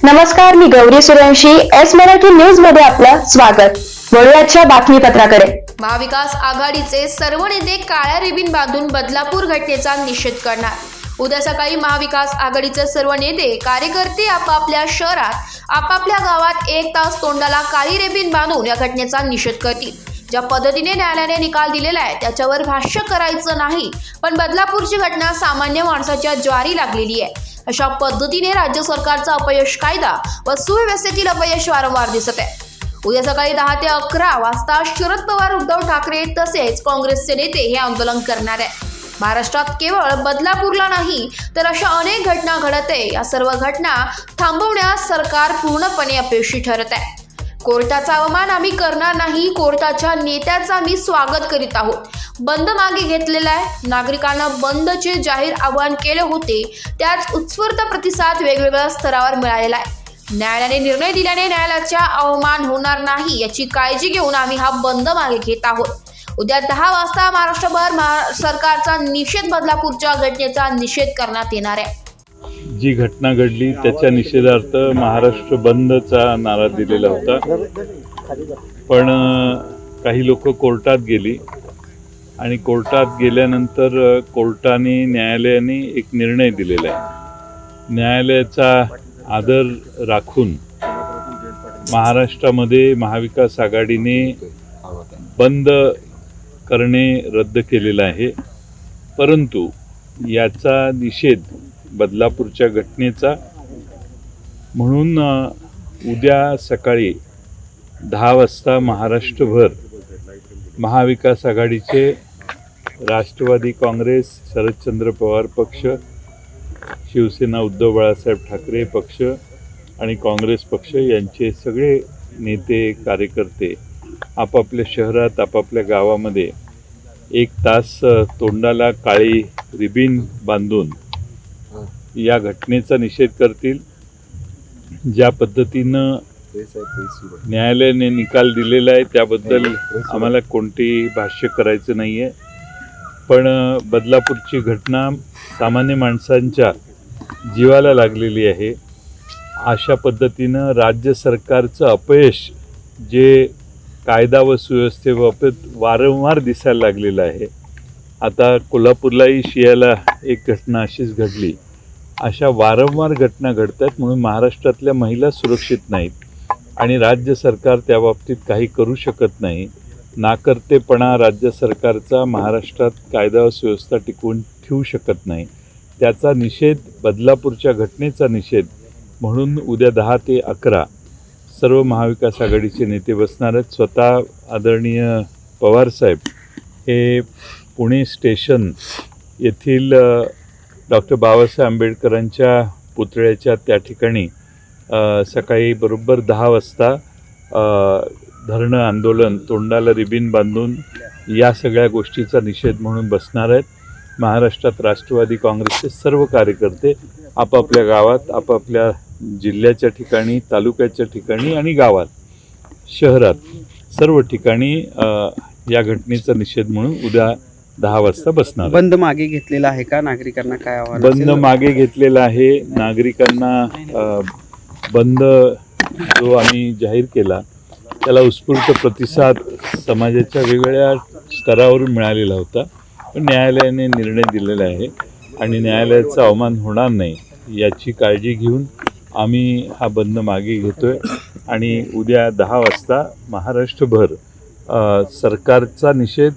नमस्कार, मी Gauri Suryavanshi. S Marathi news मध्ये आपलं स्वागत. वळूयाच्या बातमीपत्राकडे. महाविकास आघाडीचे सर्व नेते काळ्या रिबीन बांधून बदलापूर घटनेचा निषेध करणार. उद्या सकाळी महाविकास आघाडीचे सर्व नेते कार्यकर्ते आपापल्या शहरात आपापल्या गावात 1 तास तोंडाला काळी रिबीन बांधून या घटनेचा निषेध करतील. ज्या पद्धतीने न्यायालयाने निकाल दिलेला आहे त्याच्यावर भाष्य करायचं नाही, पण बदलापूरची घटना सामान्य माणसाच्या ज्वारी लागलेली आहे. अशा पद्धतीने राज्य सरकारचा अपयश कायदा व सुव्यवस्थेतील अपयश वारंवार दिसत आहे. उद्या सकाळी 10 ते 11 वाजता शरद पवार, उद्धव ठाकरे तसेच काँग्रेसचे नेते हे आंदोलन करणार आहे. महाराष्ट्रात केवळ बदलापूरला नाही तर अशा अनेक घटना घडत आहे. या सर्व घटना थांबवण्यास सरकार पूर्णपणे अपयशी ठरत आहे. कोर्टाचा अवमान आम्ही करणार नाही, कोर्टाच्या नेत्याचं आम्ही स्वागत करीत आहोत. बंद मागे घेतलेला आहे. नागरिकांना बंदचे जाहीर आवाहन केले होते, त्याच उत्स्फूर्त प्रतिसाद वेगवेगळ्या स्तरावर मिळालेला आहे. न्यायालयाने निर्णय दिल्याने न्यायालयाचा अवमान होणार नाही याची काळजी घेऊन आम्ही हा बंद मागे घेत आहोत. उद्या 10 वाजता महाराष्ट्रभर सरकारचा निषेध, बदलापूरच्या घटनेचा निषेध करण्यात येणार आहे. जी घटना घडली त्याच्या निषेधार्थ महाराष्ट्र बंदचा नारा दिलेला होता, पण काही लोक कोर्टात गेली आणि कोर्टात गेल्यानंतर कोर्टाने, न्यायालयाने एक निर्णय दिलेला आहे. न्यायालयाचा आदर राखून महाराष्ट्रामध्ये महाविकास आघाडीने बंद करणे रद्द केलेलं आहे. परंतु याचा निषेध बदलापूरच्या घटनेचा म्हणून उद्या सकाळी 10 वाजता महाराष्ट्रभर महाविकास आघाडीचे राष्ट्रवादी काँग्रेस, शरदचंद्र पवार पक्ष, शिवसेना उद्धव बाळासाहेब ठाकरे पक्ष आणि काँग्रेस पक्ष यांचे सगळे नेते, कार्यकर्ते आपापल्या शहरात, आपापल्या गावामध्ये 1 तास तोंडाला काळी रिबीन बांधून या घटनेचा निषेध करतील. ज्या पद्धतीनं न्यायालयाने निकाल दिलेला आहे त्याबद्दल आम्हाला कोणतेही भाष्य करायचं नाही आहे, पण बदलापूरची घटना सामान्य माणसांच्या जीवाला लागलेली आहे. अशा पद्धतीनं राज्य सरकारचं अपयश जे कायदा व सुव्यवस्थेबाबत वारंवार दिसायला लागलेलं आहे. आता कोल्हापूरलाही शियाला एक घटना अशीच घडली. अशा वारंवार घटना घडतात म्हणून महाराष्ट्रातल्या महिला सुरक्षित नाहीत आणि राज्य सरकार त्या बाबतीत काही करू शकत नाही. नाकर्तेपणा राज्य सरकारचा महाराष्ट्रात कायदा व सुव्यवस्था टिकवून ठेवू शकत नाही. त्याचा निषेध, बदलापूरच्या घटनेचा निषेध म्हणून उद्या 10 ते 11 सर्व महाविकास आघाडीचे नेते बसणार आहेत. स्वतः आदरणीय पवारसाहेब हे पुणे स्टेशन येथील डॉक्टर बाबासाहेब आंबेडकरांच्या पुतळ्याच्या त्या ठिकाणी सकाळी बरोबर 10 वाजता धरणं आंदोलन, तोंडाला रिबीन बांधून या सगळ्या गोष्टीचा निषेध म्हणून बसणार आहेत. महाराष्ट्रात राष्ट्रवादी काँग्रेसचे सर्व कार्यकर्ते आपापल्या गावात, आपापल्या जिल्ह्याच्या ठिकाणी, तालुक्याच्या ठिकाणी आणि गावात, शहरात सर्व ठिकाणी या घटनेचा निषेध म्हणून उद्या 10 वाजता बसणार. बंद मागे घेतलेला आहे का? नागरिकांना काय आव्हान? बंद मागे घेतलेला आहे. नागरिकांना बंद जो आम्ही जाहीर केला त्याला उत्स्फूर्त प्रतिसाद समाजाच्या वेगवेगळ्या स्तरावरून मिळालेला होता, पण न्यायालयाने निर्णय दिलेला आहे आणि न्यायालयाचा अवमान होणार नाही याची काळजी घेऊन आम्ही हा बंद मागे घेतोय. आणि उद्या 10 वाजता महाराष्ट्रभर सरकारचा निषेध,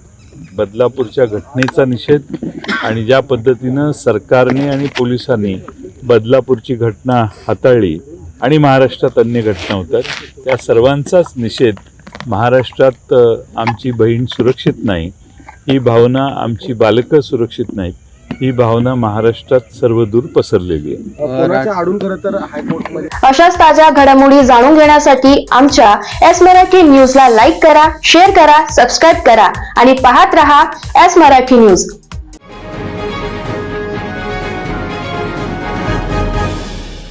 बदलापूरच्या घटनेचा निषेध आणि ज्या पद्धतीनं सरकारने आणि पोलिसांनी बदलापूरची घटना हाताळली आणि महाराष्ट्रात अन्य घटना होतात त्या सर्वांचाच निषेध. महाराष्ट्रात आमची बहीण सुरक्षित नाही ही भावना, आमची बालकं सुरक्षित नाहीत ही भावना महाराष्ट्रात सर्वदूर पसरलेली आहे. अशाच ताज्या घडामोडी जाणून घेण्यासाठी आमच्या एस मराठी न्यूजला लाईक करा, शेअर करा, सबस्क्राईब करा आणि पाहत रहा एस मराठी न्यूज.